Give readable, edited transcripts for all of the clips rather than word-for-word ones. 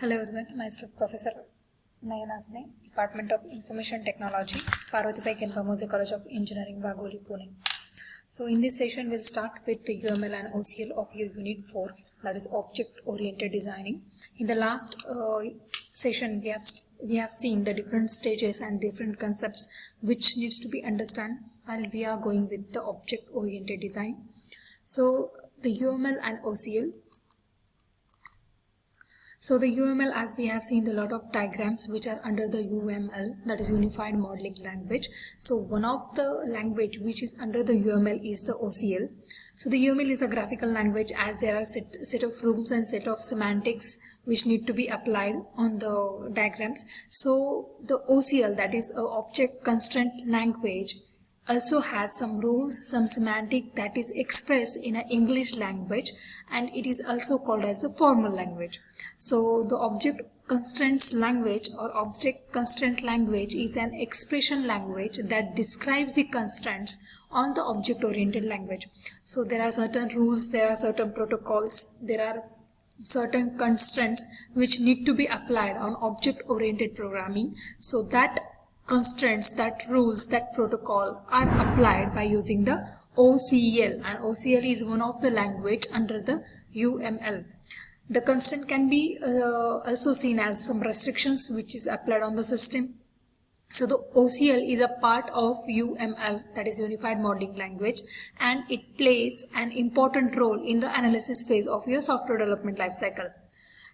Hello everyone, myself Professor Nayana Sneh, Department of Information Technology, Parvatibai Kenpamose College of Engineering, Wagholi, Pune. So in this session we'll start with the UML and OCL of your Unit 4, that is Object Oriented Designing. In the last session we have seen the different stages and different concepts which needs to be understood while we are going with the Object Oriented Design. So the UML and OCL. So the UML, as we have seen, a lot of diagrams which are under the UML, that is Unified Modeling Language. So one of the language which is under the UML is the OCL. So the UML is a graphical language as there are set of rules and set of semantics which need to be applied on the diagrams. So the OCL, that is a Object Constraint Language, also has some rules, some semantic that is expressed in an English language, and it is also called as a formal language. So the object constraints language or object constraint language is an expression language that describes the constraints on the object oriented language. So there are certain rules, there are certain protocols, there are certain constraints which need to be applied on object oriented programming. So that constraints, that rules, that protocol are applied by using the OCL, and OCL is one of the language under the UML. The constraint can be also seen as some restrictions which is applied on the system. So the OCL is a part of UML, that is Unified Modeling Language, and it plays an important role in the analysis phase of your software development lifecycle.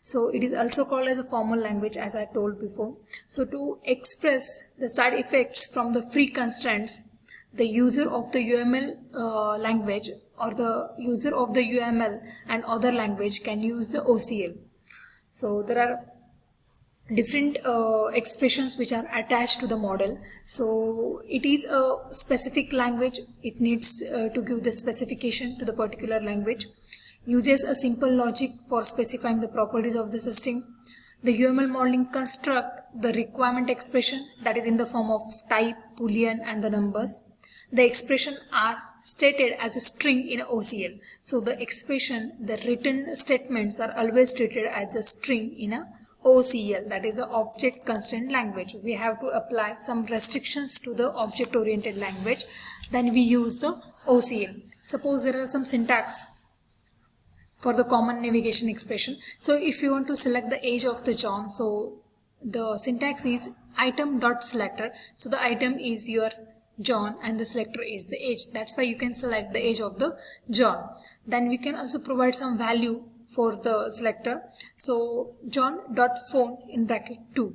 So it is also called as a formal language, as I told before. So to express the side effects from the free constraints, the user of the UML language or the user of the UML and other language can use the OCL. So there are different expressions which are attached to the model. So it is a specific language. It needs to give the specification to the particular language. Uses a simple logic for specifying the properties of the system. The UML modeling construct the requirement expression, that is in the form of type, boolean and the numbers. The expression are stated as a string in OCL. So the expression, the written statements are always treated as a string in a OCL, that is a object constraint language. We have to apply some restrictions to the object oriented language, then we use the OCL. Suppose there are some syntax for the common navigation expression. So if you want to select the age of the John, so the syntax is item.selector. So the item is your John and the selector is the age. That's why you can select the age of the John. Then we can also provide some value for the selector. So John.phone in bracket 2.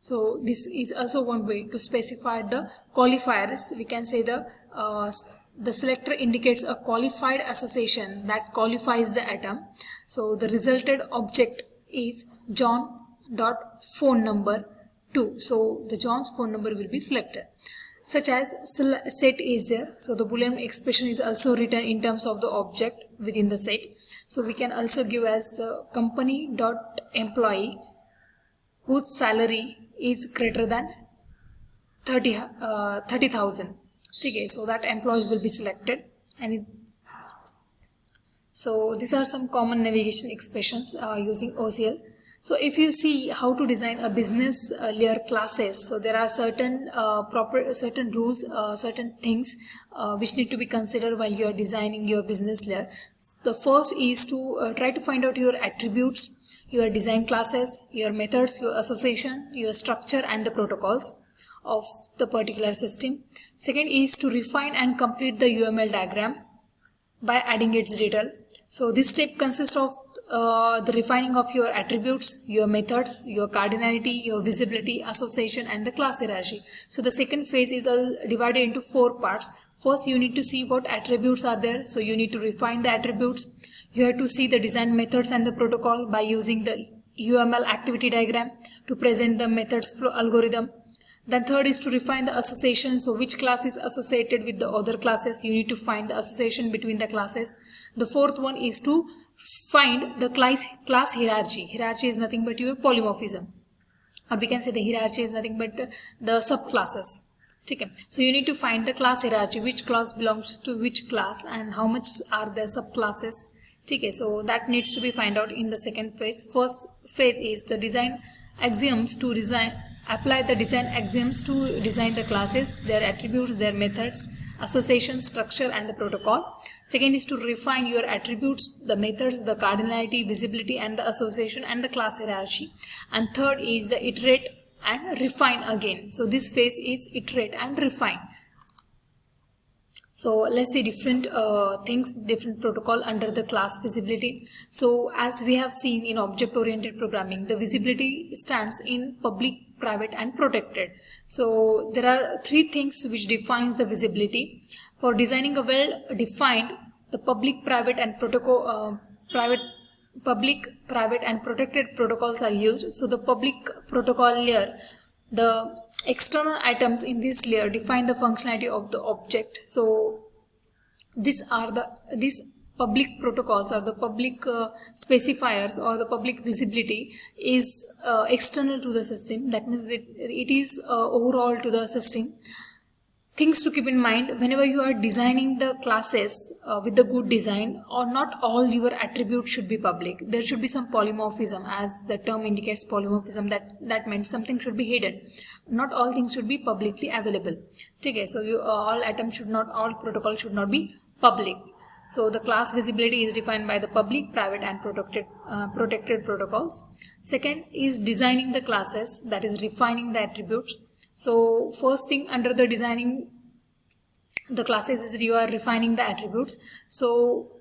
So this is also one way to specify the qualifiers. We can say the selector indicates a qualified association that qualifies the atom. So the resulted object is John.phone number 2. So the John's phone number will be selected. Such as set is there. So the Boolean expression is also written in terms of the object within the set. So we can also give as the company.employee whose salary is greater than 30,000. Okay, so that employees will be selected. So these are some common navigation expressions using OCL. So if you see how to design a business layer classes, so there are certain rules, certain things which need to be considered while you are designing your business layer. The first is to try to find out your attributes, your design classes, your methods, your association, your structure and the protocols of the particular system. Second is to refine and complete the UML diagram by adding its detail. So this step consists of the refining of your attributes, your methods, your cardinality, your visibility, association and the class hierarchy. So the second phase is divided into 4 parts. First you need to see what attributes are there. So you need to refine the attributes. You have to see the design methods and the protocol by using the UML activity diagram to present the methods flow algorithm. Then third is to refine the association. So which class is associated with the other classes? You need to find the association between the classes. The fourth one is to find the class hierarchy. Hierarchy is nothing but your polymorphism. Or we can say the hierarchy is nothing but the subclasses. Okay. So you need to find the class hierarchy, which class belongs to which class and how much are the subclasses. Okay, so that needs to be find out in the second phase. First phase is the design axioms to apply the design axioms to design the classes, their attributes, their methods, association, structure, and the protocol. Second is to refine your attributes, the methods, the cardinality, visibility, and the association, and the class hierarchy. And third is the iterate and refine again. So this phase is iterate and refine. So let's see different things, different protocol under the class visibility. So as we have seen in object oriented programming, the visibility stands in public, private, and protected. So there are three things which defines the visibility. For designing a well defined, the public, private, and public, private, and protected protocols are used. So the public protocol layer, the external items in this layer define the functionality of the object. So these public protocols or the public specifiers or the public visibility is external to the system. That means that it is overall to the system. Things to keep in mind whenever you are designing the classes with the good design, or not all your attributes should be public. There should be some polymorphism, as the term indicates polymorphism, that means something should be hidden. Not all things should be publicly available. Okay, so all protocols should not be public. So the class visibility is defined by the public, private, and protected protocols. Second is designing the classes, that is refining the attributes. So first thing under the designing the classes is that you are refining the attributes. So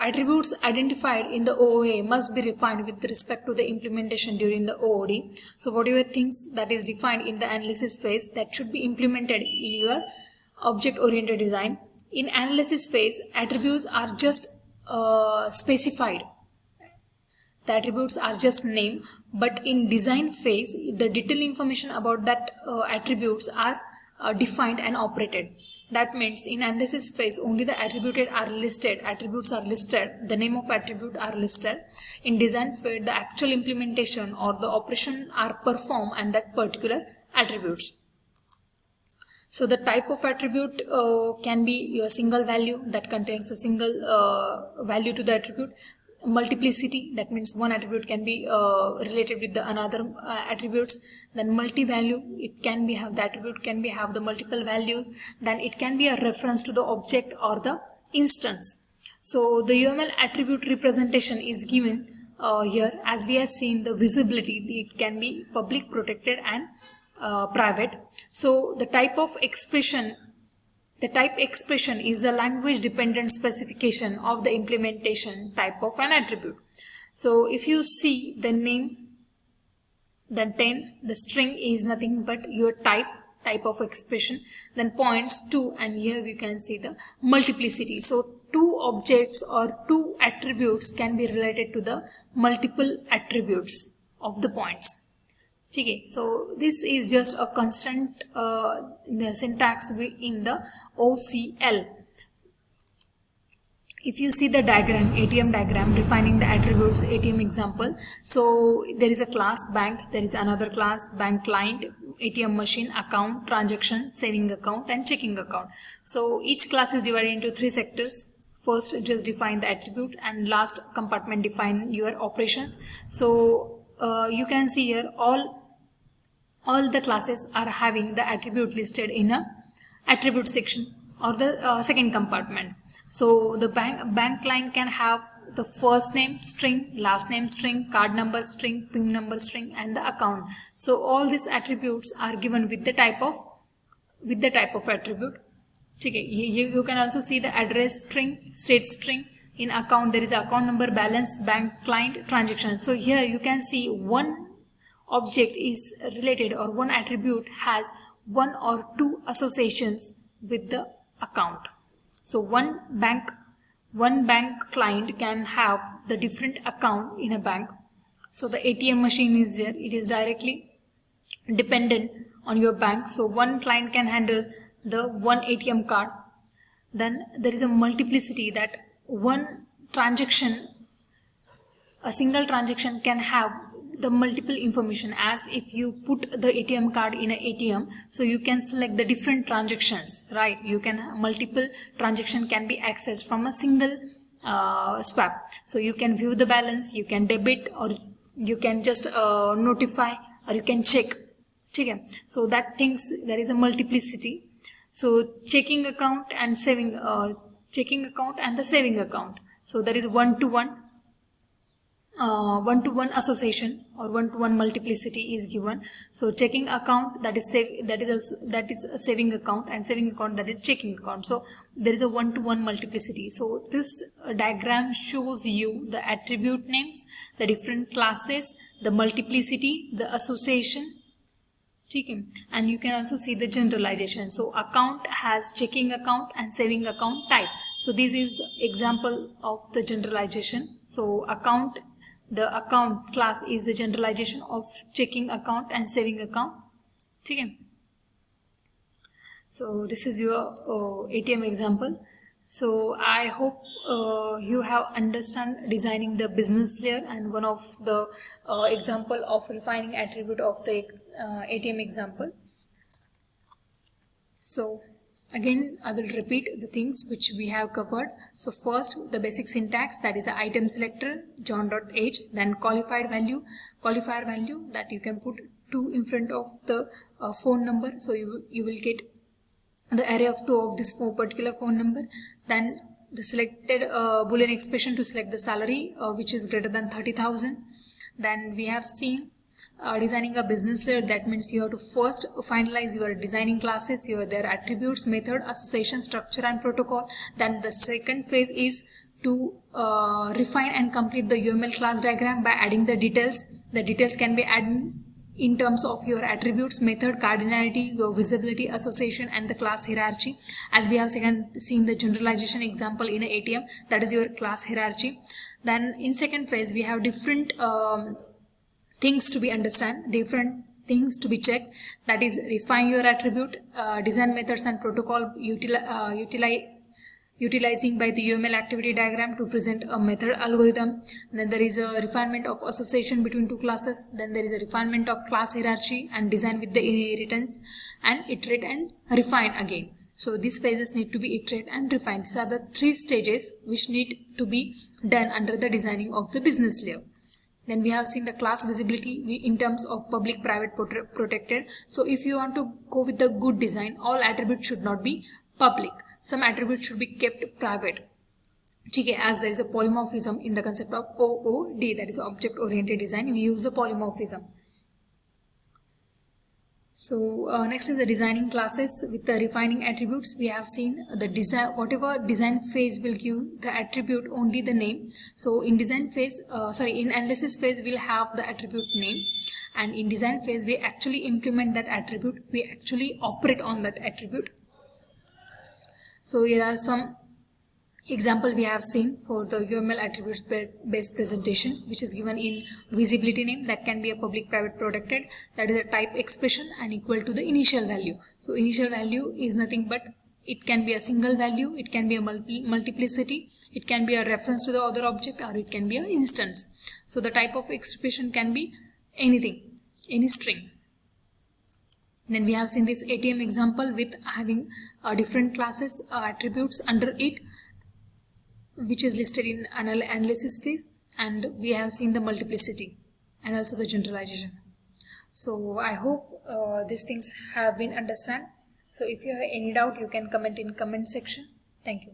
attributes identified in the OOA must be refined with respect to the implementation during the OOD. So whatever things that is defined in the analysis phase, that should be implemented in your object oriented design. In analysis phase, attributes are just specified. The attributes are just named, but in design phase, the detailed information about that attributes are defined and operated. That means in analysis phase, only the attributes are listed, the name of attribute are listed. In design phase, the actual implementation or the operation are performed and that particular attributes. So the type of attribute can be your single value that contains a single value to the attribute. Multiplicity, that means one attribute can be related with the another attributes. Then multi-value, it can be the attribute can be have the multiple values. Then it can be a reference to the object or the instance. So the UML attribute representation is given here. As we have seen, the visibility, it can be public, protected, and private. So the type expression is the language dependent specification of the implementation type of an attribute. So if you see the name, then the string is nothing but your type of expression, then points to, and here we can see the multiplicity. So two objects or two attributes can be related to the multiple attributes of the points. Okay, so this is just a constant the syntax in the OCL. If you see the diagram, ATM diagram defining the attributes, ATM example. So there is a class bank, there is another class bank client, ATM machine, account, transaction, saving account, and checking account. So each class is divided into three sectors. First, just define the attribute, and last compartment define your operations. So you can see here all the classes are having the attribute listed in a attribute section or the second compartment. So the bank client can have the first name string, last name string, card number string, PIN number string, and the account. So all these attributes are given with the type of attribute. Okay, you can also see the address string, state string. In account there is account number, balance, bank client, transaction. So here you can see one object is related, or one attribute has one or two associations with the account. So one bank client can have the different account in a bank. So the ATM machine is there, it is directly dependent on your bank. So one client can handle the one ATM card. Then there is a multiplicity, that one transaction, a single transaction can have the multiple information. As if you put the ATM card in an ATM, so you can select the different transactions, right? You can multiple transaction can be accessed from a single swap. So you can view the balance, you can debit, or you can just notify, or you can check. Okay, so that things, there is a multiplicity. So checking account and saving, checking account and the saving account. So there is one-to-one association, or one-to-one multiplicity is given. So checking account, that is a saving account, and saving account, that is checking account. So there is a one-to-one multiplicity. So this diagram shows you the attribute names, the different classes, the multiplicity, the association. Okay. And you can also see the generalization. So account has checking account and saving account type. So this is example of the generalization. So the account class is the generalization of checking account and saving account. Okay. So this is your ATM example. So I hope you have understand designing the business layer, and one of the example of refining attribute of the ATM example. So again, I will repeat the things which we have covered. So first, the basic syntax, that is the item selector, john.h, then qualifier value that you can put 2 in front of the phone number. So you will get the array of 2 of this particular phone number. Then the selected boolean expression to select the salary which is greater than 30,000. Then we have seen designing a business layer. That means you have to first finalize your designing classes, their attributes, method, association, structure and protocol. Then the second phase is to refine and complete the UML class diagram by adding the details. The details can be added in terms of your attributes, method, cardinality, your visibility, association and the class hierarchy. As we have seen the generalization example in ATM, that is your class hierarchy. Then in second phase we have different things to be understand, different things to be checked. That is refine your attribute, design methods and protocol utilizing by the UML activity diagram to present a method algorithm. Then there is a refinement of association between 2 classes. Then there is a refinement of class hierarchy and design with the inheritance, and iterate and refine again. So these phases need to be iterate and refine. These are the 3 stages which need to be done under the designing of the business layer. Then we have seen the class visibility in terms of public, private, protected. So if you want to go with the good design, all attributes should not be public. Some attributes should be kept private. Okay, as there is a polymorphism in the concept of OOD, that is object oriented design, we use the polymorphism. So next is the designing classes with the refining attributes. We have seen the design, whatever design phase will give the attribute only the name. So in design phase, in analysis phase we'll have the attribute name, and in design phase we actually implement that attribute, we actually operate on that attribute. So here are some example we have seen for the UML attributes based presentation, which is given in visibility name, that can be a public, private, protected, that is a type expression and equal to the initial value. So initial value is nothing but it can be a single value, it can be a multiplicity, it can be a reference to the other object, or it can be an instance. So the type of expression can be anything, any string. Then we have seen this ATM example with having different classes, attributes under it, which is listed in analysis phase, and we have seen the multiplicity and also the generalization. So I hope these things have been understood. So if you have any doubt, you can comment in comment section. Thank you.